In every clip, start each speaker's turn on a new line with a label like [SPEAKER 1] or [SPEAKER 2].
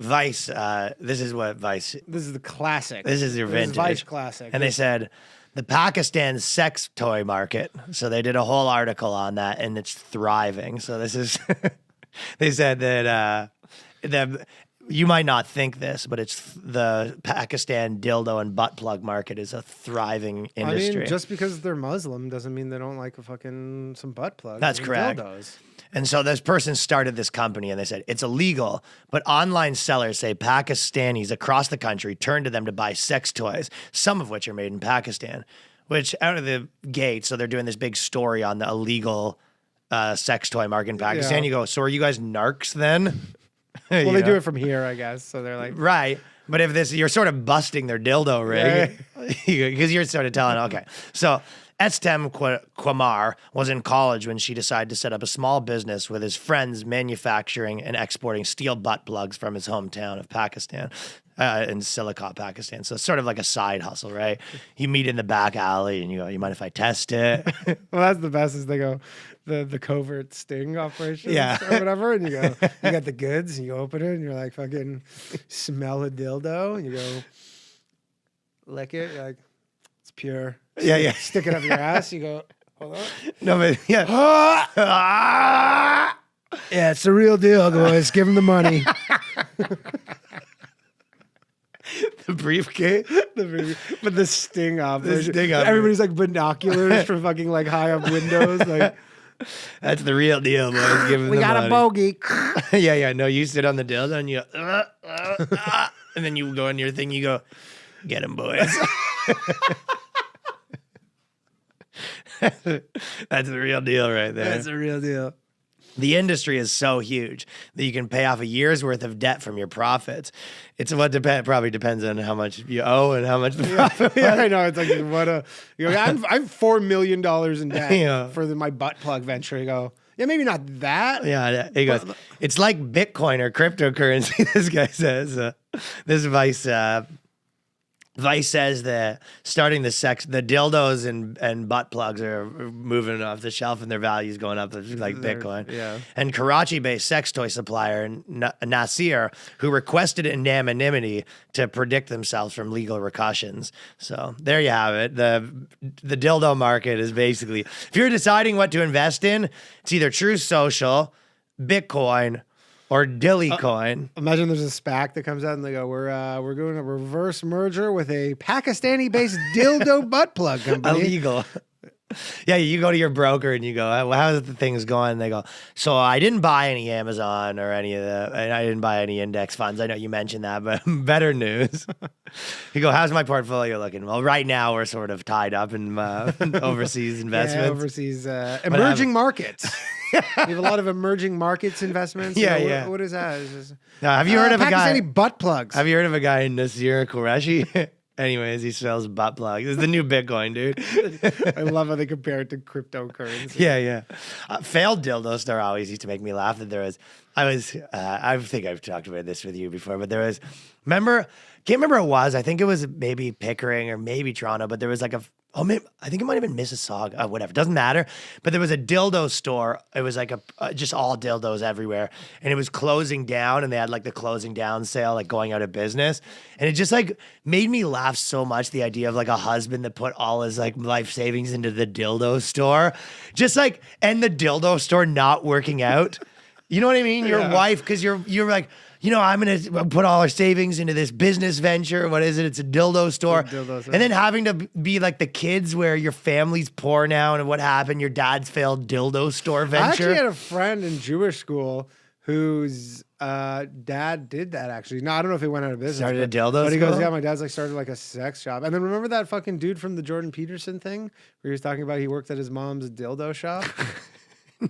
[SPEAKER 1] Vice, this is what Vice...
[SPEAKER 2] This is the classic.
[SPEAKER 1] This is your vintage.
[SPEAKER 2] This is Vice classic.
[SPEAKER 1] And they said, the Pakistan sex toy market. So they did a whole article on that, and it's thriving. So this is... they said that you might not think this, but it's the Pakistan dildo and butt plug market is a thriving industry.
[SPEAKER 2] I mean, just because they're Muslim doesn't mean they don't like some butt plugs.
[SPEAKER 1] That's correct.
[SPEAKER 2] Dildos.
[SPEAKER 1] And so this person started this company and they said, it's illegal, but online sellers say Pakistanis across the country turn to them to buy sex toys, some of which are made in Pakistan, which out of the gate, so they're doing this big story on the illegal sex toy market in Pakistan.
[SPEAKER 2] Yeah.
[SPEAKER 1] You go, so are you guys narcs then?
[SPEAKER 2] Well, they do it from here, I guess. So they're like...
[SPEAKER 1] Right. But if you're sort of busting their dildo rig, because you're sort of telling, okay. So Estem Quamar was in college when she decided to set up a small business with his friends manufacturing and exporting steel butt plugs from his hometown of Pakistan, in Silicon, Pakistan. So it's sort of like a side hustle, right? You meet in the back alley and you go, you mind if I test it?
[SPEAKER 2] Well, that's the best is they go, the covert sting operation
[SPEAKER 1] Yeah.
[SPEAKER 2] or whatever. And you go, you got the goods and you open it and you're like, fucking smell a dildo. And you go, lick it. You're like, it's pure.
[SPEAKER 1] Yeah, yeah.
[SPEAKER 2] Stick it up your ass. You go, hold on.
[SPEAKER 1] No, but yeah.
[SPEAKER 2] Yeah, it's the real deal, boys. Give him the money.
[SPEAKER 1] The briefcase.
[SPEAKER 2] But the sting operation.
[SPEAKER 1] sting operation.
[SPEAKER 2] Everybody's like binoculars from fucking like high up windows. Like,
[SPEAKER 1] That's the real deal, boys. Give him
[SPEAKER 2] we
[SPEAKER 1] the
[SPEAKER 2] got
[SPEAKER 1] money.
[SPEAKER 2] a bogey.
[SPEAKER 1] Yeah, yeah. No, you sit on the dildo and you go, and then you go on your thing, you go, get him, boys. That's the real deal right there.
[SPEAKER 2] That's a real deal.
[SPEAKER 1] The industry is so huge that you can pay off a year's worth of debt from your profits. It's probably depends on how much you owe and how much the profit.
[SPEAKER 2] Yeah, I know. It's like what a. You go, I'm $4 million in debt
[SPEAKER 1] Yeah.
[SPEAKER 2] for my butt plug venture. You go, yeah, maybe not that.
[SPEAKER 1] Yeah, he goes, it's like Bitcoin or cryptocurrency, this guy says. This Vice says that starting the dildos and butt plugs are moving off the shelf and their value's going up like Bitcoin.
[SPEAKER 2] Yeah.
[SPEAKER 1] And Karachi-based sex toy supplier Nasir, who requested anonymity to predict themselves from legal repercussions. So there you have it. The dildo market is basically, if you're deciding what to invest in, it's either True Social, Bitcoin, or Dillycoin.
[SPEAKER 2] Imagine there's a SPAC that comes out and they go, we're doing a reverse merger with a Pakistani-based dildo butt plug company.
[SPEAKER 1] Illegal. Yeah, you go to your broker and you go, well, how's the things going? They go, so I didn't buy any Amazon or any of and I didn't buy any index funds. I know you mentioned that, but better news. You go, how's my portfolio looking? Well, right now we're sort of tied up in overseas investments.
[SPEAKER 2] Yeah, overseas emerging markets. You have a lot of emerging markets investments.
[SPEAKER 1] Yeah,
[SPEAKER 2] you know,
[SPEAKER 1] yeah.
[SPEAKER 2] What is that? It's just,
[SPEAKER 1] Now, have you heard of a guy?
[SPEAKER 2] Pakistani butt plugs.
[SPEAKER 1] Have you heard of a guy in Nasir Qureshi? Anyways, he sells butt plugs. This is the new Bitcoin, dude.
[SPEAKER 2] I love how they compare it to cryptocurrency.
[SPEAKER 1] Yeah, yeah. Failed dildo store always used to make me laugh. That I think I've talked about this with you before, but can't remember who it was. I think it was maybe Pickering or maybe Toronto, but there was like I think it might have been Mississauga, whatever, doesn't matter. But there was a dildo store. It was like just all dildos everywhere. And it was closing down and they had like the closing down sale, like going out of business. And it just like made me laugh so much, the idea of like a husband that put all his like life savings into the dildo store. Just like, and the dildo store not working out. You know what I mean? Your wife, because you're like, I'm going to put all our savings into this business venture. What is it? It's a dildo store. And then having to be like the kids where your family's poor now and what happened, your dad's failed dildo store venture.
[SPEAKER 2] I actually had a friend in Jewish school whose dad did that actually. No, I don't know if he went out of business.
[SPEAKER 1] Started a dildo
[SPEAKER 2] But he goes,
[SPEAKER 1] school?
[SPEAKER 2] yeah, my dad's like started like a sex shop. And then remember that fucking dude from the Jordan Peterson thing where he was talking about he worked at his mom's dildo shop?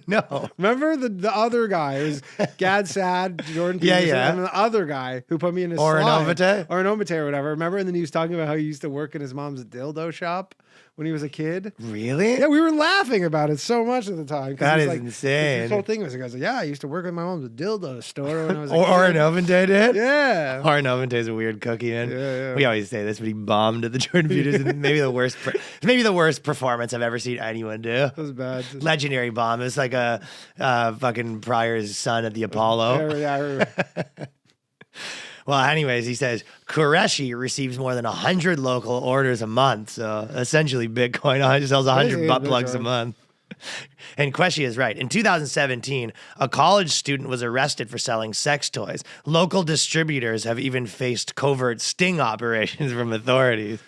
[SPEAKER 1] No.
[SPEAKER 2] Remember the other guy? It was Gad Sad, Jordan Peterson,
[SPEAKER 1] yeah.
[SPEAKER 2] and the other guy who put me in his
[SPEAKER 1] Or an
[SPEAKER 2] slide.
[SPEAKER 1] Ovate?
[SPEAKER 2] Or an Ovate or whatever. Remember? And then he was talking about how he used to work in his mom's dildo shop when he was a kid.
[SPEAKER 1] Really?
[SPEAKER 2] Yeah, we were laughing about it so much at the time.
[SPEAKER 1] That
[SPEAKER 2] was
[SPEAKER 1] is
[SPEAKER 2] like,
[SPEAKER 1] insane.
[SPEAKER 2] This whole thing was, he goes, yeah, I used to work at my mom's dildo store when I was a
[SPEAKER 1] Or
[SPEAKER 2] kid.
[SPEAKER 1] an Ovate did?
[SPEAKER 2] Yeah.
[SPEAKER 1] Or an Ovate is a weird cookie, man.
[SPEAKER 2] Yeah.
[SPEAKER 1] We always say this, but he bombed at the Jordan Peterson. Maybe the worst performance I've ever seen anyone do.
[SPEAKER 2] That was bad.
[SPEAKER 1] Legendary bomb. It's like a fucking Pryor's son at the Apollo.
[SPEAKER 2] Yeah, I remember.
[SPEAKER 1] Well, anyways, he says Qureshi receives more than 100 local orders a month. So essentially, Bitcoin sells 100 butt plugs a month. And Qureshi is right. In 2017, a college student was arrested for selling sex toys. Local distributors have even faced covert sting operations from authorities.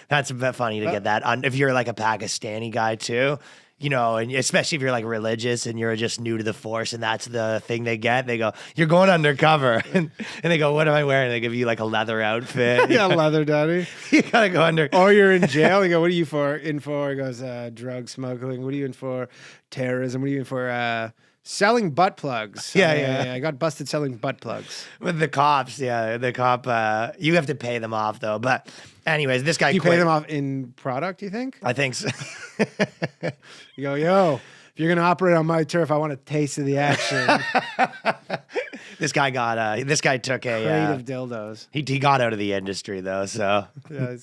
[SPEAKER 1] That's a bit funny to get that on. If you're like a Pakistani guy too, you know, and especially if you're like religious and you're just new to the force and that's the thing they get, they go, you're going undercover. And they go, what am I wearing? They give you like a leather outfit.
[SPEAKER 2] Yeah, leather daddy.
[SPEAKER 1] You gotta go under.
[SPEAKER 2] Or you're in jail. You go, what are you in for? He goes, drug smuggling. What are you in for? Terrorism. What are you in for? Selling butt plugs.
[SPEAKER 1] Yeah.
[SPEAKER 2] I got busted selling butt plugs.
[SPEAKER 1] With the cops, the cop, you have to pay them off though. But anyways, this guy
[SPEAKER 2] You
[SPEAKER 1] quit.
[SPEAKER 2] pay them off in product, you think?
[SPEAKER 1] I think so.
[SPEAKER 2] You go, yo, if you're going to operate on my turf, I want a taste of the action.
[SPEAKER 1] This guy took a
[SPEAKER 2] Creative dildos.
[SPEAKER 1] he got out of the industry though, so
[SPEAKER 2] Yeah,